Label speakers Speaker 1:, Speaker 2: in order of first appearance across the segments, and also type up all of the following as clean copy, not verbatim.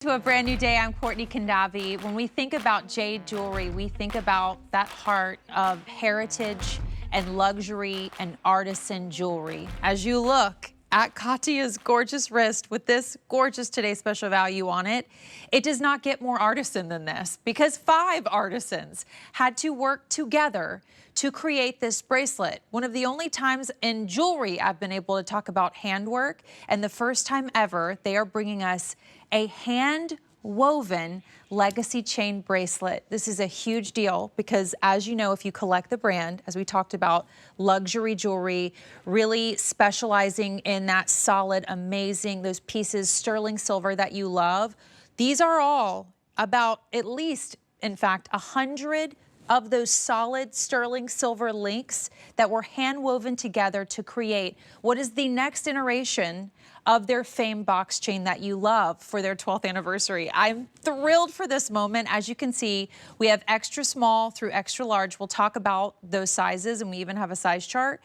Speaker 1: To a brand new day, I'm Courtney Kandavi. When we think about jade jewelry, we think about that heart of heritage and luxury and artisan jewelry. As you look at Katya's gorgeous wrist with this gorgeous Today Special value on it, it does not get more artisan than this, because 5 artisans had to work together to create this bracelet. One of the only times in jewelry I've been able to talk about handwork, and the first time ever they are bringing us a hand-woven legacy chain bracelet. This is a huge deal because, as you know, if you collect the brand, as we talked about, luxury jewelry, really specializing in that solid, amazing, those pieces, sterling silver that you love, these are all about at least, in fact, 100 of those solid sterling silver links that were hand woven together to create what is the next iteration of their famed box chain that you love for their 12th anniversary. I'm thrilled for this moment. As you can see, we have extra small through extra large. We'll talk about those sizes, and we even have a size chart.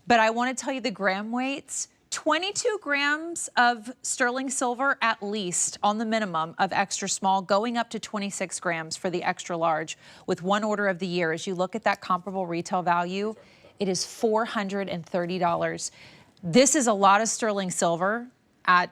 Speaker 1: But I want to tell you the gram weights. 22 grams of sterling silver at least on the minimum of extra small, going up to 26 grams for the extra large with one order of the year. As you look at that comparable retail value, it is $430. This is a lot of sterling silver at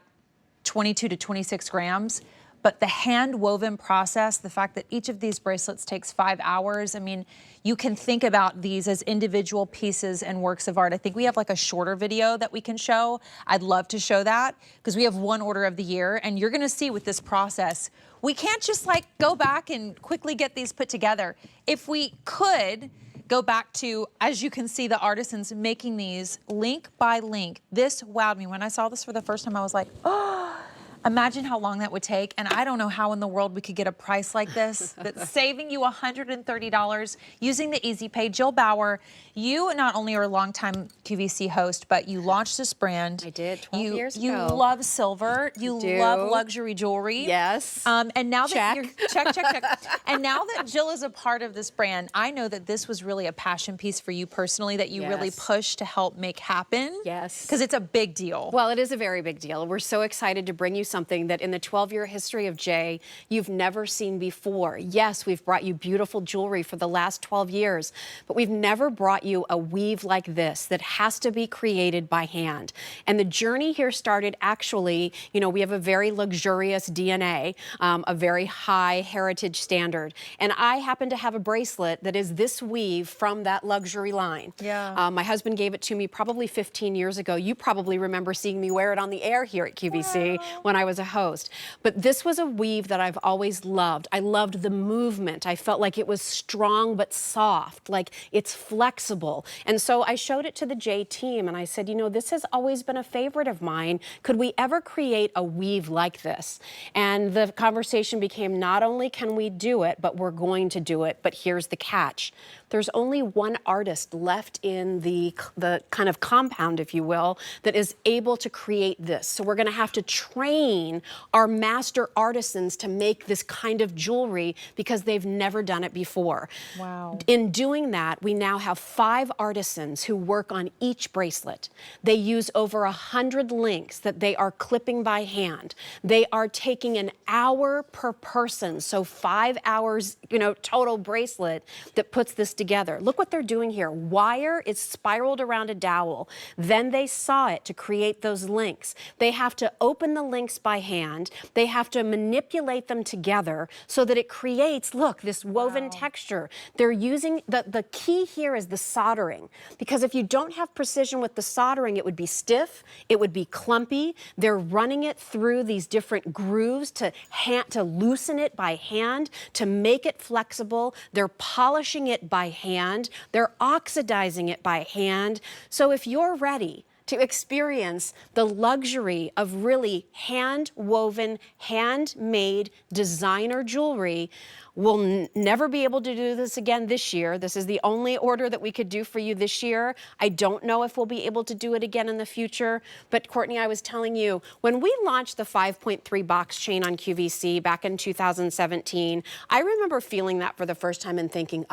Speaker 1: 22 to 26 grams, but the hand woven process, the fact that each of these bracelets takes 5 hours, I mean, you can think about these as individual pieces and works of art. I think we have like a shorter video that we can show. I'd love to show that because we have one order of the year, and you're gonna see with this process, we can't just like go back and quickly get these put together. If we could, go back to, as you can see, the artisans making these link by link. This wowed me. When I saw this for the first time, I was like, oh, imagine how long that would take. And I don't know how in the world we could get a price like this that's saving you $130 using the Easy Pay. Jill Bauer, you not only are a longtime QVC host, but you launched this brand.
Speaker 2: I did 12 years ago.
Speaker 1: You love silver. You love luxury jewelry.
Speaker 2: Yes.
Speaker 1: And now that
Speaker 2: Check.
Speaker 1: you're check. And now that Jill is a part of this brand, I know that this was really a passion piece for you personally that you really pushed to help make happen.
Speaker 2: Yes.
Speaker 1: Because it's a big deal.
Speaker 2: Well, it is a very big deal. We're so excited to bring you something that in the 12-year history of Jay, you've never seen before. Yes, we've brought you beautiful jewelry for the last 12 years, but we've never brought you a weave like this that has to be created by hand. And the journey here started actually, you know, we have a very luxurious DNA, a very high heritage standard. And I happen to have a bracelet that is this weave from that luxury line.
Speaker 1: Yeah.
Speaker 2: My husband gave it to me probably 15 years ago. You probably remember seeing me wear it on the air here at QVC when I was a host. But this was a weave that I've always loved. I loved the movement. I felt like it was strong but soft, like it's flexible. And so I showed it to the J team and I said, you know, this has always been a favorite of mine. Could we ever create a weave like this? And the conversation became, not only can we do it, but we're going to do it. But here's the catch. There's only one artist left in the kind of compound, if you will, that is able to create this. So we're going to have to train our master artisans to make this kind of jewelry because they've never done it before.
Speaker 1: Wow.
Speaker 2: In doing that, we now have 5 artisans who work on each bracelet. They use over 100 links that they are clipping by hand. They are taking an hour per person, so 5 hours, you know, total bracelet that puts this together. Look what they're doing here. Wire is spiraled around a dowel. Then they saw it to create those links. They have to open the links by hand. They have to manipulate them together so that it creates, look, this woven texture. They're using, the key here is the soldering, because if you don't have precision with the soldering, it would be stiff, it would be clumpy. They're running it through these different grooves to loosen it by hand, to make it flexible. They're polishing it by hand. They're oxidizing it by hand. So if you're ready to experience the luxury of really hand-woven, handmade designer jewelry, we'll never be able to do this again this year. This is the only order that we could do for you this year. I don't know if we'll be able to do it again in the future, but Courtney, I was telling you, when we launched the 5.3 box chain on QVC back in 2017, I remember feeling that for the first time and thinking,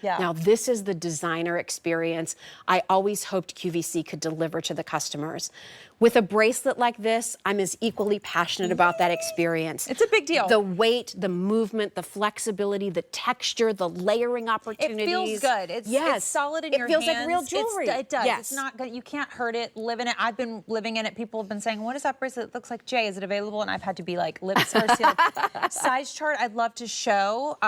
Speaker 1: Yeah.
Speaker 2: Now, this is the designer experience I always hoped QVC could deliver to the customers. With a bracelet like this, I'm as equally passionate about that experience.
Speaker 1: It's a big deal.
Speaker 2: The weight, the movement, the flexibility, the texture, the layering opportunities.
Speaker 1: It feels good. It's solid in your hands.
Speaker 2: It feels like real jewelry.
Speaker 1: It does.
Speaker 2: Yes.
Speaker 1: It's not good. You can't hurt it. Live in it. I've been living in it. People have been saying, "What is that bracelet? It looks like Jay. Is it available?" And I've had to be like, size chart. I'd love to show.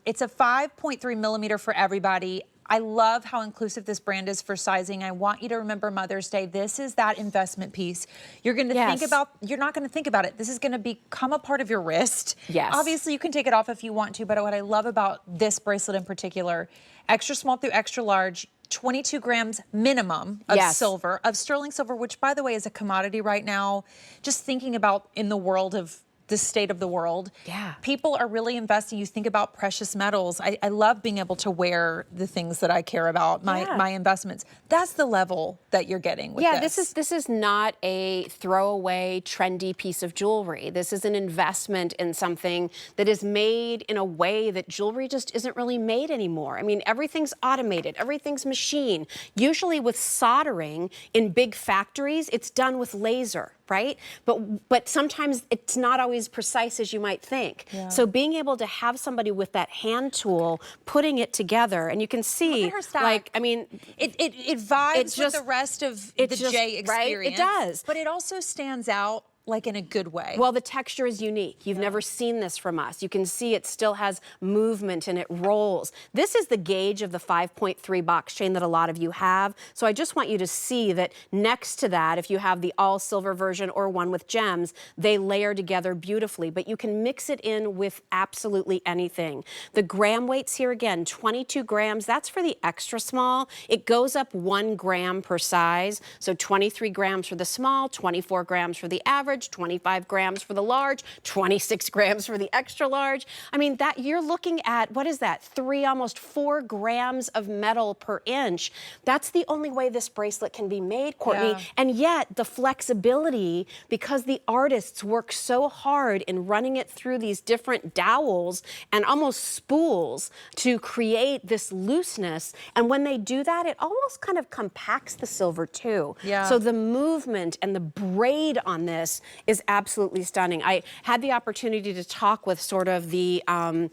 Speaker 1: It's a 5.3 millimeter for everybody. I love how inclusive this brand is for sizing. I want you to remember Mother's Day. This is that investment piece. You're going to think about, you're not going to think about it. This is going to become a part of your wrist.
Speaker 2: Yes.
Speaker 1: Obviously, you can take it off if you want to, but what I love about this bracelet in particular, extra small through extra large, 22 grams minimum of silver, of sterling silver, which, by the way, is a commodity right now. Just thinking about in the world of the state of the world.
Speaker 2: Yeah.
Speaker 1: People are really investing. You think about precious metals. I love being able to wear the things that I care about, my investments. That's the level that you're getting with this.
Speaker 2: This is not a throwaway, trendy piece of jewelry. This is an investment in something that is made in a way that jewelry just isn't really made anymore. I mean, everything's automated, everything's machine. Usually with soldering in big factories, it's done with laser, right? But sometimes it's not always precise as you might think.
Speaker 1: Yeah.
Speaker 2: So being able to have somebody with that hand tool putting it together, and you can see,
Speaker 1: Look at her stack.
Speaker 2: like, I mean,
Speaker 1: it vibes with the rest of the Jay experience.
Speaker 2: Right? It does.
Speaker 1: But it also stands out like in a good way.
Speaker 2: Well, the texture is unique. You've never seen this from us. You can see it still has movement and it rolls. This is the gauge of the 5.3 box chain that a lot of you have. So I just want you to see that next to that, if you have the all silver version or one with gems, they layer together beautifully, but you can mix it in with absolutely anything. The gram weights here again, 22 grams. That's for the extra small. It goes up 1 gram per size. So 23 grams for the small, 24 grams for the average, 25 grams for the large, 26 grams for the extra large. I mean, that you're looking at, what is that? Almost 4 grams of metal per inch. That's the only way this bracelet can be made, Courtney.
Speaker 1: Yeah.
Speaker 2: And yet the flexibility, because the artists work so hard in running it through these different dowels and almost spools to create this looseness. And when they do that, it almost kind of compacts the silver too.
Speaker 1: Yeah.
Speaker 2: So the movement and the braid on this is absolutely stunning. I had the opportunity to talk with sort of the I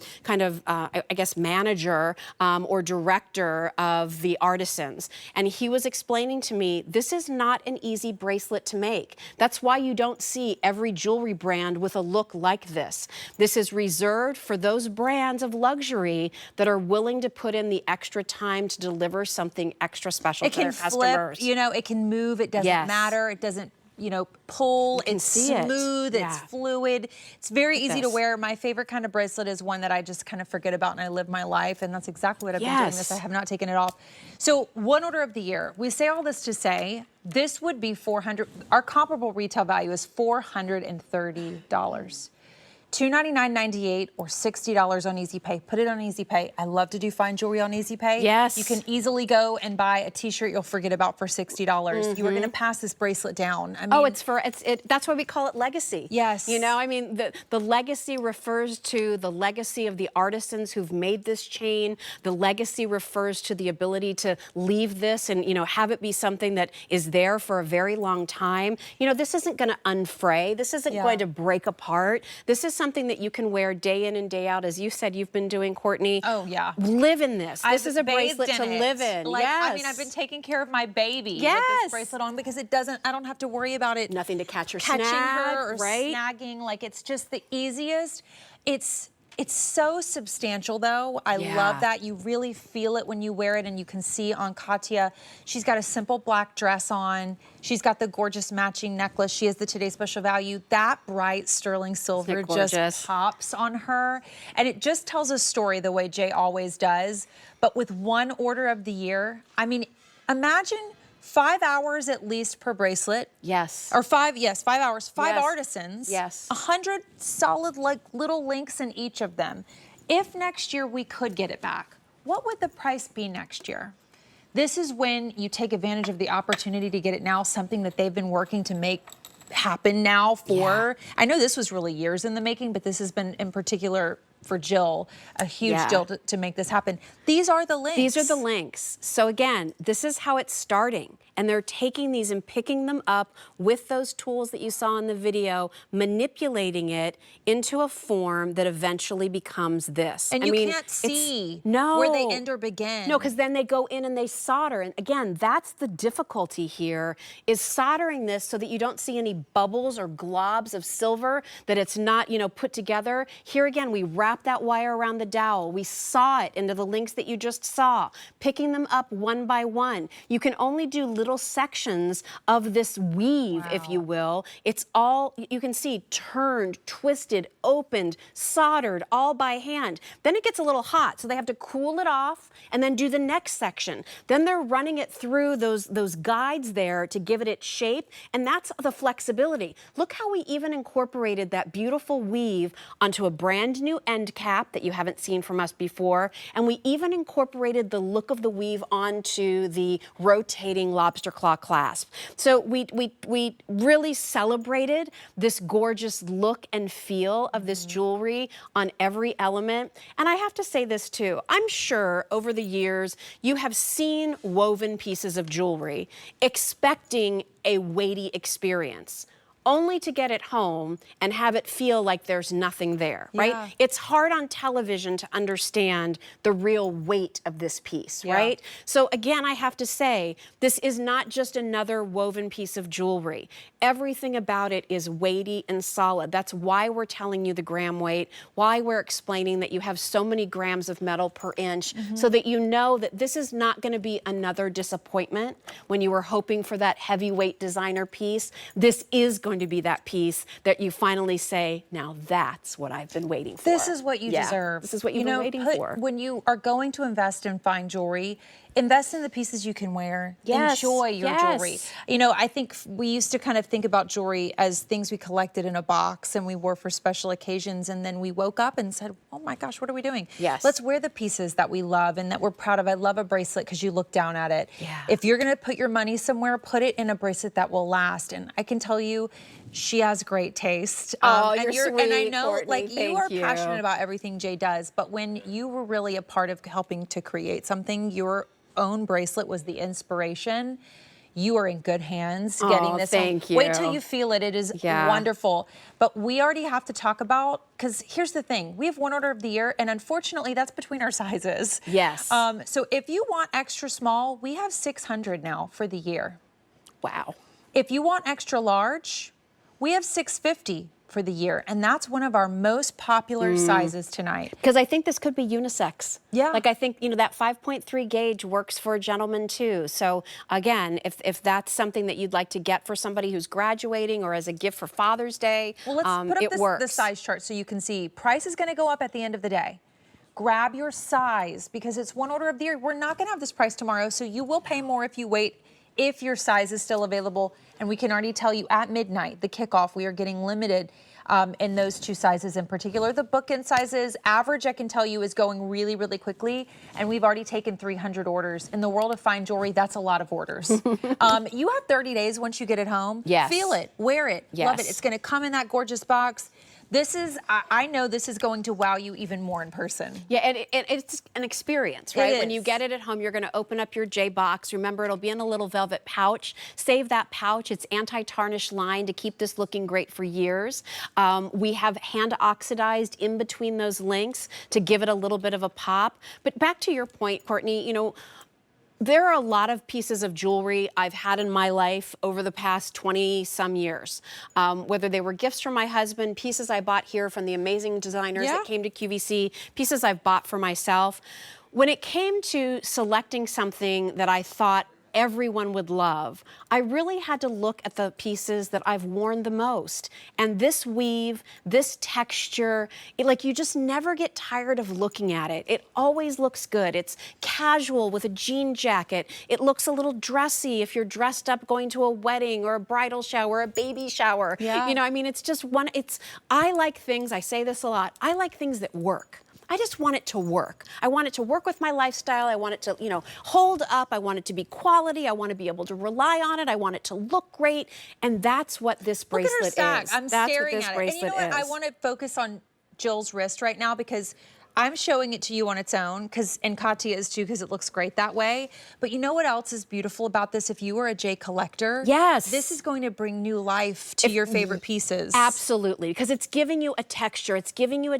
Speaker 2: guess manager or director of the artisans, and he was explaining to me, this is not an easy bracelet to make. That's why you don't see every jewelry brand with a look like this. This is reserved for those brands of luxury that are willing to put in the extra time to deliver something extra special to their customers.
Speaker 1: Flip, you know, it can move, it doesn't matter, it doesn't, you know, pull, it's smooth, it's fluid. It's very easy to wear. My favorite kind of bracelet is one that I just kind of forget about and I live my life, and that's exactly what I've been doing this. I have not taken it off. So one order of the year, we say all this to say, this would be $400, our comparable retail value is $430. $299.98 or $60 on Easy Pay. Put it on Easy Pay. I love to do fine jewelry on Easy Pay.
Speaker 2: Yes.
Speaker 1: You can easily go and buy a t-shirt you'll forget about for $60. You are going to pass this bracelet down. I mean,
Speaker 2: that's why we call it legacy.
Speaker 1: Yes.
Speaker 2: You know, I mean, the legacy refers to the legacy of the artisans who've made this chain. The legacy refers to the ability to leave this and, you know, have it be something that is there for a very long time. You know, this isn't going to unfray. This isn't going to break apart. This is something that you can wear day in and day out, as you said you've been doing, Courtney.
Speaker 1: Oh, yeah.
Speaker 2: Live in this. This is a bracelet to
Speaker 1: it.
Speaker 2: live in.
Speaker 1: Like,
Speaker 2: yes.
Speaker 1: I mean, I've been taking care of my baby with this bracelet on because it doesn't, I don't have to worry about it.
Speaker 2: Nothing to catch or
Speaker 1: catching
Speaker 2: snag,
Speaker 1: her or snagging. Like, it's just the easiest. It's so substantial, though. I love that. You really feel it when you wear it, and you can see on Katya, she's got a simple black dress on. She's got the gorgeous matching necklace. She has the Today Special Value. That bright sterling silver just pops on her. And it just tells a story the way Jay always does. But with one order of the year, I mean, imagine 5 hours at least per bracelet.
Speaker 2: Yes.
Speaker 1: Or 5 hours, 5 artisans.
Speaker 2: Yes.
Speaker 1: 100 solid, like, little links in each of them. If next year we could get it back, what would the price be next year? This is when you take advantage of the opportunity to get it now, something that they've been working to make happen now for, I know this was really years in the making, but this has been in particular for Jill, a huge
Speaker 2: Yeah.
Speaker 1: deal to make this happen. These are the links.
Speaker 2: These are the links. So again, this is how it's starting. And they're taking these and picking them up with those tools that you saw in the video, manipulating it into a form that eventually becomes this.
Speaker 1: And
Speaker 2: I
Speaker 1: you
Speaker 2: mean,
Speaker 1: can't see
Speaker 2: no,
Speaker 1: where they end or begin.
Speaker 2: No, because then they go in and they solder. And again, that's the difficulty here, is soldering this so that you don't see any bubbles or globs of silver, that it's not, you know, put together. Here again, we wrap that wire around the dowel. We saw it into the links that you just saw, picking them up one by one. You can only do little sections of this weave, if you will. It's all, you can see, turned, twisted, opened, soldered, all by hand. Then it gets a little hot, so they have to cool it off and then do the next section. Then they're running it through those guides there to give it its shape, and that's the flexibility. Look how we even incorporated that beautiful weave onto a brand new end cap that you haven't seen from us before, and we even incorporated the look of the weave onto the rotating lobster claw clasp. So we really celebrated this gorgeous look and feel of this jewelry on every element. And I have to say this too, I'm sure over the years you have seen woven pieces of jewelry expecting a weighty experience, only to get it home and have it feel like there's nothing there, right?
Speaker 1: Yeah.
Speaker 2: It's hard on television to understand the real weight of this piece, right? So again, I have to say, this is not just another woven piece of jewelry. Everything about it is weighty and solid. That's why we're telling you the gram weight, why we're explaining that you have so many grams of metal per inch, so that you know that this is not going to be another disappointment when you were hoping for that heavyweight designer piece. This is going to be that piece that you finally say, now that's what I've been waiting for.
Speaker 1: This is what you deserve.
Speaker 2: This is what you've been waiting for.
Speaker 1: When you are going to invest in fine jewelry, invest in the pieces you can wear.
Speaker 2: Yes,
Speaker 1: Enjoy your jewelry. You know, I think we used to kind of think about jewelry as things we collected in a box and we wore for special occasions, and then we woke up and said, oh my gosh, what are we doing?
Speaker 2: Yes.
Speaker 1: Let's wear the pieces that we love and that we're proud of. I love a bracelet because you look down at it.
Speaker 2: Yeah.
Speaker 1: If you're going to put your money somewhere, put it in a bracelet that will last. And I can tell you, she has great taste.
Speaker 2: Oh,
Speaker 1: and
Speaker 2: you're sweet,
Speaker 1: and I know,
Speaker 2: Courtney.
Speaker 1: like, you
Speaker 2: Thank
Speaker 1: are
Speaker 2: you.
Speaker 1: passionate about everything Jay does, but when you were really a part of helping to create something, your own bracelet was the inspiration. You are in good hands getting this.
Speaker 2: Thank you.
Speaker 1: Wait till you feel it. It is wonderful. But we already have to talk about, because here's the thing. We have one order of the year, and unfortunately, that's between our sizes.
Speaker 2: Yes.
Speaker 1: So if you want extra small, we have 600 now for the year.
Speaker 2: Wow.
Speaker 1: If you want extra large, we have 650 for the year, and that's one of our most popular sizes tonight.
Speaker 2: Because I think this could be unisex.
Speaker 1: Yeah.
Speaker 2: Like, I think, you know, that 5.3 gauge works for a gentleman too. So again, if that's something that you'd like to get for somebody who's graduating or as a gift for Father's Day,
Speaker 1: Well, let's put up the size chart so you can see. Price is going to go up at the end of the day. Grab your size because it's one order of the year. We're not going to have this price tomorrow, so you will pay more if you wait, if your size is still available. And we can already tell you at midnight, the kickoff, we are getting limited in those two sizes in particular. The bookend sizes, average, I can tell you, is going really, really quickly. And we've already taken 300 orders. In the world of fine jewelry, that's a lot of orders. You have 30 days once you get it home.
Speaker 2: Yes.
Speaker 1: Feel it, wear it, love it.
Speaker 2: Yes.
Speaker 1: It's going to come in that gorgeous box. This is, I know this is going to wow you even more in person.
Speaker 2: Yeah, and it's an experience, right?
Speaker 1: It
Speaker 2: When you
Speaker 1: is.
Speaker 2: get it at home, you're going to open up your J box. Remember, it'll be in a little velvet pouch. Save that pouch. It's anti-tarnish line to keep this looking great for years. We have hand oxidized in between those links to give it a little bit of a pop. But back to your point, Courtney, you know, there are a lot of pieces of jewelry I've had in my life over the past 20-some years, whether they were gifts from my husband, pieces I bought here from the amazing designers that came to QVC, pieces I've bought for myself. When it came to selecting something that I thought everyone would love, I really had to look at the pieces that I've worn the most. And this weave, this texture, like, you just never get tired of looking at it. It always looks good. It's casual with a jean jacket. It looks a little dressy if you're dressed up going to a wedding or a bridal shower, a baby shower.
Speaker 1: Yeah.
Speaker 2: You know, I mean, it's just one, I like things, I say this a lot, I like things that work. I just want it to work. I want it to work with my lifestyle. I want it to, you know, hold up. I want it to be quality. I want to be able to rely on it. I want it to look great. And that's what this bracelet
Speaker 1: Look at her stack.
Speaker 2: is.
Speaker 1: I'm
Speaker 2: That's
Speaker 1: staring
Speaker 2: what this
Speaker 1: at it.
Speaker 2: bracelet
Speaker 1: And you know what?
Speaker 2: is.
Speaker 1: I want to focus on Jill's wrist right now because I'm showing it to you on its own, and Katya is too, because it looks great that way. But you know what else is beautiful about this? If you were a jade collector,
Speaker 2: yes,
Speaker 1: this is going to bring new life to your favorite pieces.
Speaker 2: Absolutely, because it's giving you a texture, it's giving you a